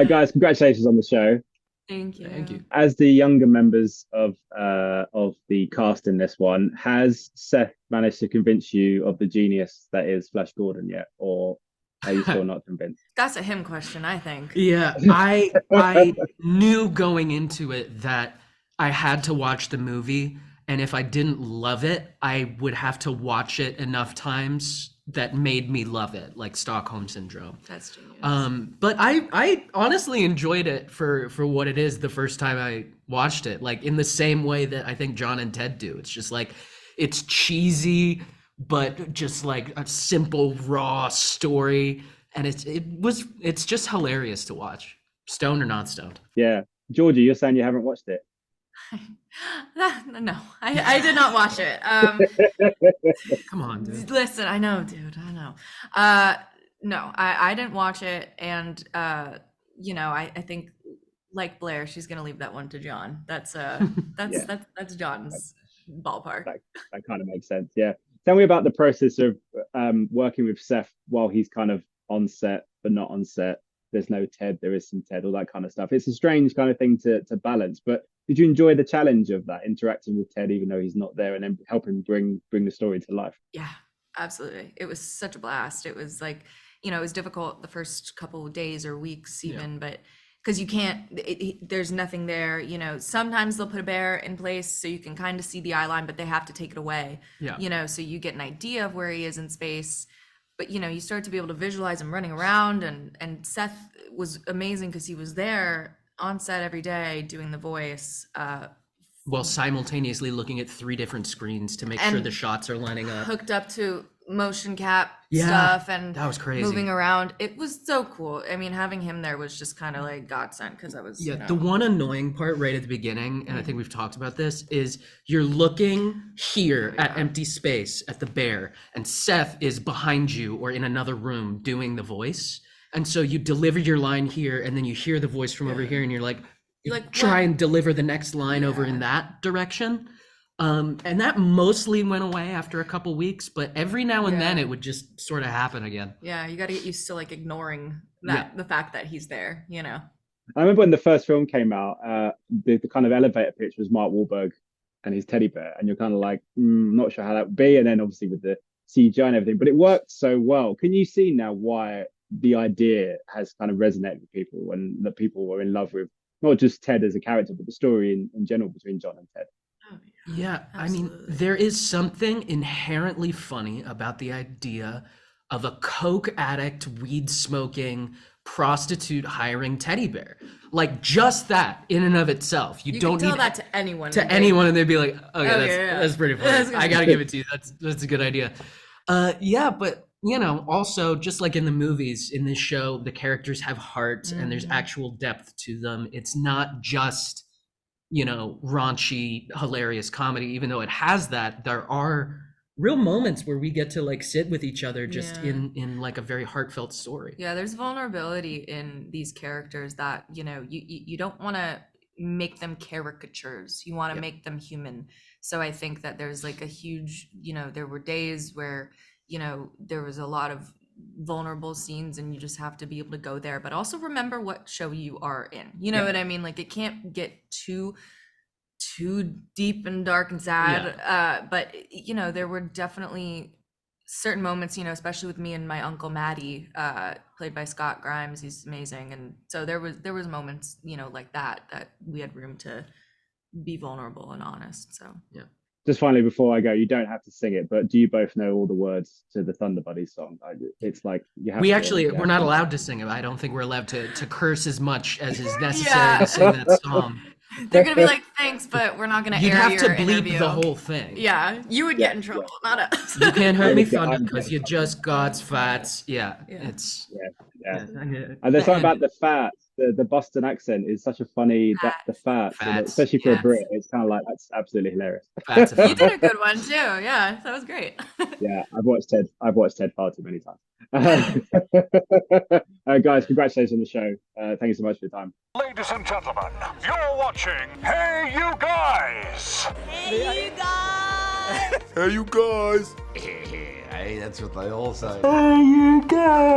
Guys, congratulations on the show. Thank Thank you. you. As the younger members of the cast in this one, has Seth managed to convince you of the genius that is Flash Gordon yet, or are you still not convinced? That's a him question, I think. Yeah, I knew going into it that I had to watch the movie, and if I didn't love it, I would have to watch it enough times that made me love it, like Stockholm Syndrome. That's genius. But I honestly enjoyed it for what it is the first time I watched it, like in the same way that I think John and Ted do. It's just like it's cheesy, but just like a simple raw story, and it's just hilarious to watch, stoned or not stoned. Yeah, Georgie, you're saying you haven't watched it. No, I did not watch it. Come on, dude. Listen, I know, dude, I know. No, I didn't watch it, and I think like Blair, she's gonna leave that one to John. That's Yeah, that's John's ballpark. that that kind of makes sense. Yeah, tell me about the process of working with Seth while he's kind of on set but not on set. There's no Ted, there is some Ted, all that kind of stuff. It's a strange kind of thing to balance. But did you enjoy the challenge of that interacting with Ted, even though he's not there, and then helping bring the story to life? Yeah, absolutely. It was such a blast. It was like, it was difficult the first couple of days or weeks Yeah. even, but because you can't, there's nothing there. Sometimes they'll put a bear in place so you can kind of see the eye line, but they have to take it away, Yeah. so you get an idea of where he is in space. But, you start to be able to visualize him running around, and Seth was amazing because he was there on set every day doing the voice. While simultaneously looking at three different screens to make sure And the shots are lining up. hooked up to motion cap Yeah, stuff and that was crazy. moving around. It was so cool. I mean, having him there was just kind of like godsend because I was, Yeah, the one annoying part right at the beginning, and I think we've talked about this, is you're looking here at empty space at the bear, and Seth is behind you or in another room doing the voice. And so you deliver your line here, and then you hear the voice from over here, and you're like, try what? and deliver the next line over in that direction. And that mostly went away after a couple weeks, but every now and then it would just sort of happen again. Yeah, you got to get used to like ignoring Yeah. the fact that he's there, I remember when the first film came out, the kind of elevator pitch was Mark Wahlberg and his teddy bear, and you're kind of like, not sure how that would be. And then obviously with the CGI and everything, but it worked so well. Can you see now why the idea has kind of resonated with people and that people were in love with not just Ted as a character, but the story in general between John and Ted? Oh, Yeah, I mean, absolutely. there is something inherently funny about the idea of a coke addict, weed smoking, prostitute hiring teddy bear. Like just that in and of itself. You You don't can tell need that to anyone. to anyone and they'd be like, okay, yeah. that's pretty That's funny. I good. gotta give it to you. That's a good idea. Yeah, but also just like in the movies, in this show, the characters have heart and there's actual depth to them. It's not just raunchy, hilarious comedy, even though it has that. There are real moments where we get to like sit with each other just Yeah. in like a very heartfelt story. Yeah, there's vulnerability in these characters that, you don't want to make them caricatures. You want to make them human. So I think that there's like a huge, there were days where, there was a lot of vulnerable scenes and you just have to be able to go there, but also remember what show you are in. You know what I mean? Like it can't get too deep and dark and sad. But there were definitely certain moments, especially with me and my uncle Maddie, played by Scott Grimes. He's amazing. And so there was moments, like that we had room to be vulnerable and honest. So Yeah. Just finally, before I go, you don't have to sing it, but do you both know all the words to the Thunder Buddies song? It's like you have We to. actually You we're have not to. allowed to sing it. I don't think we're allowed to curse as much as is necessary to sing that song. they're gonna be like, thanks, but we're not gonna You'd air have your to bleep interview. the whole thing. Yeah, you would get in trouble, not us. You can't hurt me, Okay, Thunder, I'm because you just got fats. Yeah, it's Yeah. I get it. And there's something about the fat, the Boston accent is such a funny that the fat, Fats, especially for a yes. Brit, it's kind of like that's absolutely hilarious. Fats a You did a good one too. Yeah, that was great. Yeah, I've watched Ted far too many times. Guys, congratulations on the show. Thank you so much for your time. Ladies and gentlemen, you're watching Hey You Guys! Hey, you guys! Hey you guys! Hey, that's what they all say. Hey you guys!